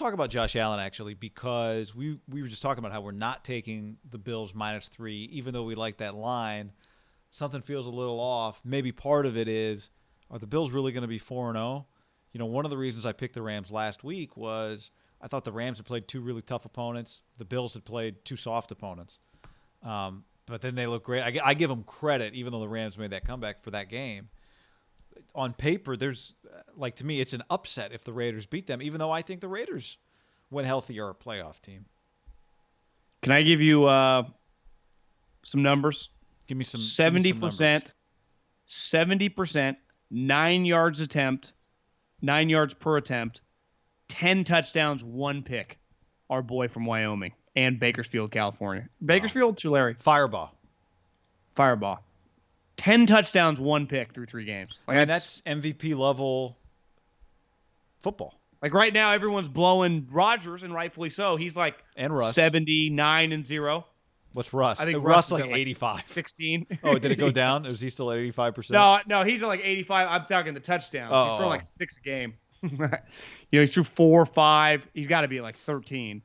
talk about Josh Allen, actually, because we were just talking about how we're not taking the Bills -3, even though we like that line. Something feels a little off. Maybe part of it is, are the Bills really going to be 4-0? You know, one of the reasons I picked the Rams last week was I thought the Rams had played two really tough opponents. The Bills had played two soft opponents. But then they look great. I give them credit, even though the Rams made that comeback for that game. On paper, there's to me, it's an upset if the Raiders beat them, even though I think the Raiders, when healthy, are a playoff team. Can I give you some numbers? Give me some 70%, 70%, 9 yards per attempt, 10 touchdowns, 1 pick. Our boy from Wyoming and Bakersfield, California. Bakersfield, Tulare. Fireball. 10 touchdowns, 1 pick through 3 games. That's MVP level football. Like right now, everyone's blowing Rodgers, and rightfully so. He's and Russ 79-0. What's Russ? I think Russ is 85. 16. Oh, did it go down? Is he still at 85%? No, he's at 85. I'm talking the touchdowns. Oh. He's throwing 6 a game. He threw 4 or 5. He's got to be at 13.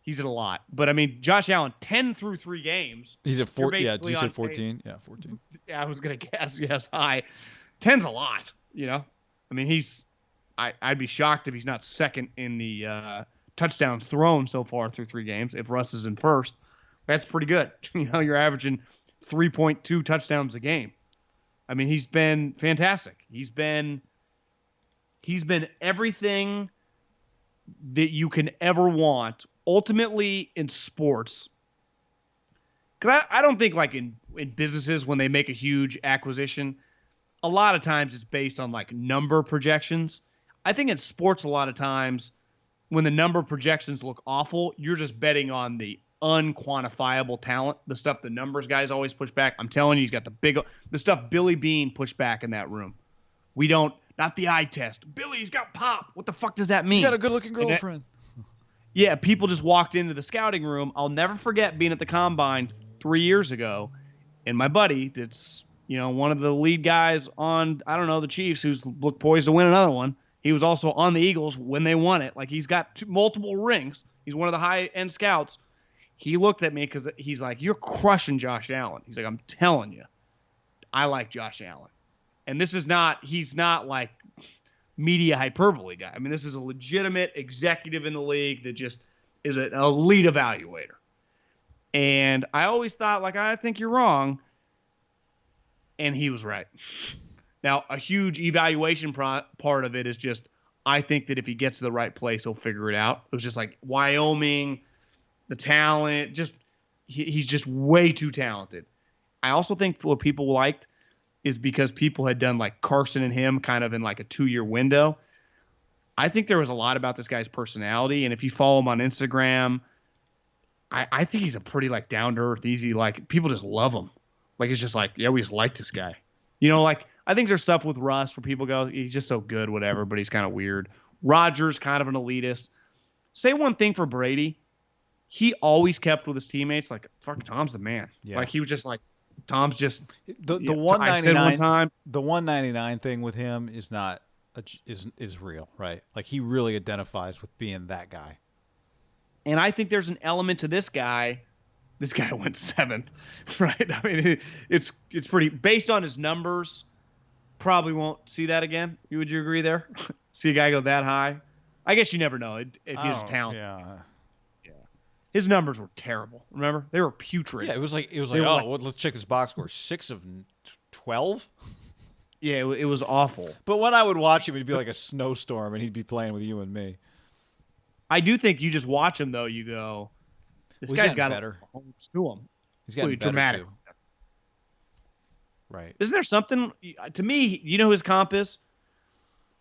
He's at a lot. But I mean, Josh Allen, 10 through 3 games. He's at 14. Yeah, did you say 14? Yeah, 14. Yeah, I was gonna guess. Yes, high. 10's a lot. I mean, I'd be shocked if he's not second in the touchdowns thrown so far through 3 games. If Russ is in first, that's pretty good. You're averaging 3.2 touchdowns a game. I mean, he's been fantastic. He's been everything that you can ever want. Ultimately, in sports, because I don't think in businesses when they make a huge acquisition, a lot of times it's based on number projections. I think in sports a lot of times when the number projections look awful, you're just betting on the unquantifiable talent, the stuff the numbers guys always push back. I'm telling you, he's got the stuff Billy Beane pushed back in that room. We don't, not the eye test. Billy's got pop. What the fuck does that mean? He's got a good-looking girlfriend. Yeah, people just walked into the scouting room. I'll never forget being at the Combine 3 years ago, and my buddy that's, one of the lead guys on, I don't know, the Chiefs, who's looked poised to win another one. He was also on the Eagles when they won it. He's got multiple rings. He's one of the high-end scouts. He looked at me because he's like, you're crushing Josh Allen. He's like, I'm telling you, I like Josh Allen. And he's not media hyperbole guy. I mean, this is a legitimate executive in the league that just is an elite evaluator. And I always thought, I think you're wrong. And he was right. Now, a huge evaluation part of it is just, I think that if he gets to the right place, he'll figure it out. It was just Wyoming, the talent, he's just way too talented. I also think what people liked is because people had done Carson and him kind of in a 2-year window. I think there was a lot about this guy's personality. And if you follow him on Instagram, I think he's a pretty down-to-earth, easy, people just love him. It's just yeah, we just like this guy. I think there's stuff with Russ where people go, he's just so good, whatever, but he's kind of weird. Rodgers, kind of an elitist. Say one thing for Brady. He always kept with his teammates, fuck, Tom's the man. Yeah. He was just Tom's just the I said one 199 time. The 199 thing with him is not is real, right? He really identifies with being that guy. And I think there's an element to this guy. This guy went 7th, right? I mean, it's pretty based on his numbers. Probably won't see that again. Would you agree there? See a guy go that high? I guess you never know if he's talented. Yeah. His numbers were terrible. Remember, they were putrid. Yeah, it was let's check this box score. 6 of 12. Yeah, it was awful. But when I would watch him, it'd be like a snowstorm, and he'd be playing with you and me. I do think you just watch him though. You go, this guy's got better to him. He's getting dramatic. Too. Right. Isn't there something to me? His comp is?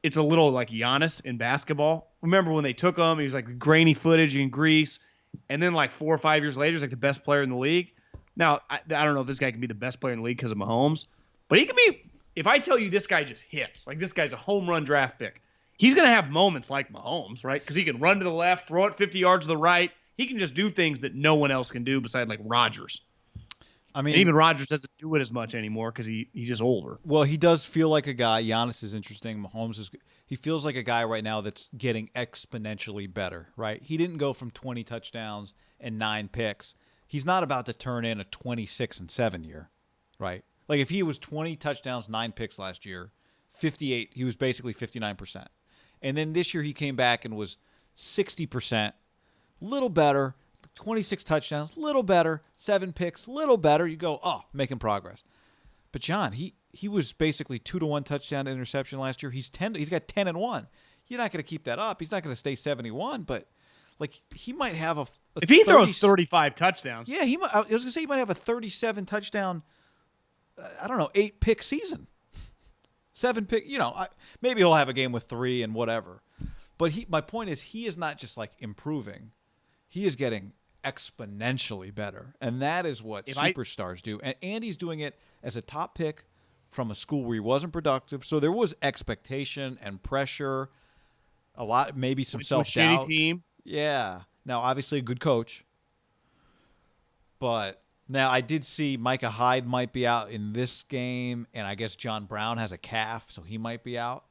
It's a little like Giannis in basketball. Remember when they took him? He was grainy footage in Greece. And then 4 or 5 years later, he's the best player in the league. Now, I don't know if this guy can be the best player in the league because of Mahomes. But he can be – if I tell you this guy just hits, this guy's a home run draft pick, he's going to have moments like Mahomes, right? Because he can run to the left, throw it 50 yards to the right. He can just do things that no one else can do besides Rodgers. I mean, and even Rodgers doesn't do it as much anymore because he's just older. well, he does feel like a guy. Giannis is interesting. Mahomes is. He feels like a guy right now that's getting exponentially better. Right? He didn't go from 20 touchdowns and 9 picks. He's not about to turn in a 26-7 year. Right? Like if he was 20 touchdowns, 9 picks last year, 58. He was basically 59%. And then this year he came back and was 60%, little better. 26 touchdowns, little better. 7 picks, little better. You go, oh, making progress. But John, he was basically 2-to-1 touchdown to interception last year. He's got 10-1. You're not going to keep that up. He's not going to stay 71, but like he might have a if he throws 35 touchdowns. Yeah, I was going to say he might have a 37 touchdown. I don't know, 8 pick season. 7 pick. Maybe he'll have a game with 3 and whatever. But my point is, he is not just like improving. He is getting exponentially better, and that is what superstars do. And Andy's doing it as a top pick from a school where he wasn't productive, so there was expectation and pressure, a lot, maybe some self-doubt. Shitty team. Yeah. Now, obviously, a good coach, but now I did see Micah Hyde might be out in this game, and I guess John Brown has a calf, so he might be out.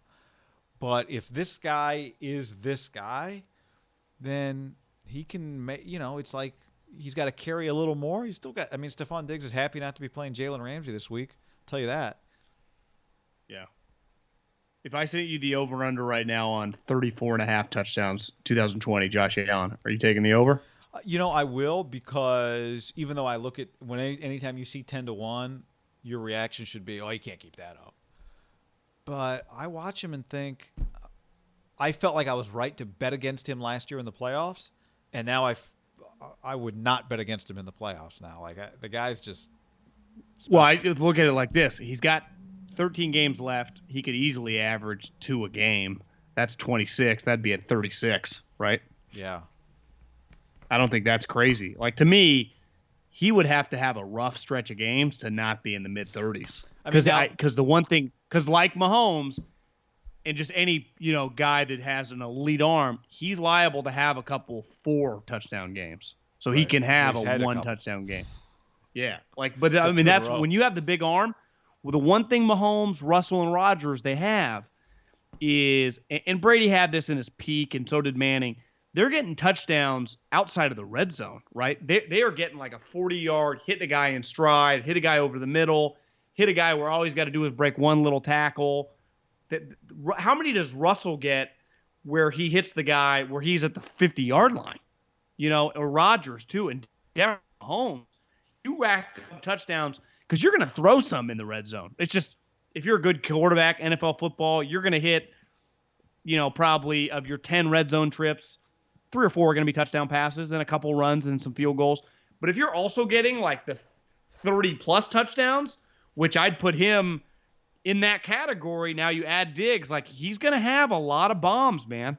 But if this guy is this guy, then he can make, it's like he's got to carry a little more. He's still got, Stephon Diggs is happy not to be playing Jalen Ramsey this week. I'll tell you that. Yeah. If I sent you the over-under right now on 34.5 touchdowns 2020, Josh Allen, are you taking the over? I will, because even though I look at anytime you see 10-1, your reaction should be, oh, you can't keep that up. But I watch him and think, I felt like I was right to bet against him last year in the playoffs. And now I would not bet against him in the playoffs now. Like the guy's just special. Well, I look at it like this. He's got 13 games left. He could easily average 2 a game. That's 26. That'd be at 36, right? Yeah. I don't think that's crazy. Like, to me, he would have to have a rough stretch of games to not be in the mid-30s. Because the one thing – because like Mahomes – and just any, guy that has an elite arm, he's liable to have a couple 4 touchdown games. So he can have a 1 touchdown game. Yeah. But that's when you have the big arm. Well, the one thing Mahomes, Russell, and Rodgers, they have is, and Brady had this in his peak, and so did Manning, they're getting touchdowns outside of the red zone, right? They are getting like a 40-yard, hit a guy in stride, hit a guy over the middle, hit a guy where all he's got to do is break one little tackle. How many does Russell get where he hits the guy where he's at the 50-yard line? Or Rodgers too, and Darren Mahomes. You rack up touchdowns because you're going to throw some in the red zone. It's just, if you're a good quarterback, NFL football, you're going to hit, probably of your 10 red zone trips, 3 or 4 are going to be touchdown passes and a couple runs and some field goals. But if you're also getting like the 30-plus touchdowns, which I'd put him in that category, now you add Diggs, like he's going to have a lot of bombs, man.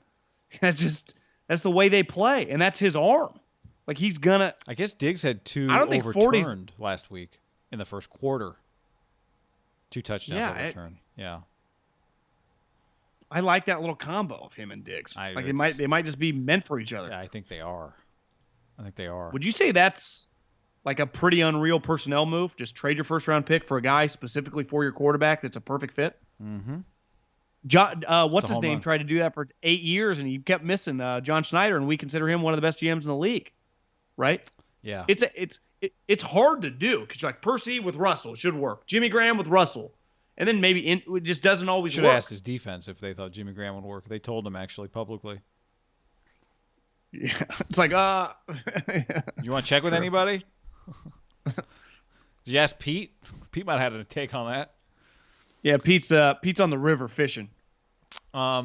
That's the way they play, and that's his arm. Like he's going to – I guess Diggs had 2 overturned last week in the first quarter. 2 touchdowns overturned. Yeah. I like that little combo of him and Diggs. They might just be meant for each other. Yeah, I think they are. Would you say that's like a pretty unreal personnel move? Just trade your first-round pick for a guy specifically for your quarterback that's a perfect fit? Mm-hmm. What's his name? Tried to do that for 8 years, and he kept missing John Schneider, and we consider him one of the best GMs in the league, right? Yeah. It's hard to do because like Percy with Russell should work. Jimmy Graham with Russell. And then maybe it just doesn't always work. Should have asked his defense if they thought Jimmy Graham would work. They told him actually publicly. Yeah, it's like You want to check with anybody? Did you ask Pete? Pete might have had a take on that. Yeah, Pete's on the river fishing.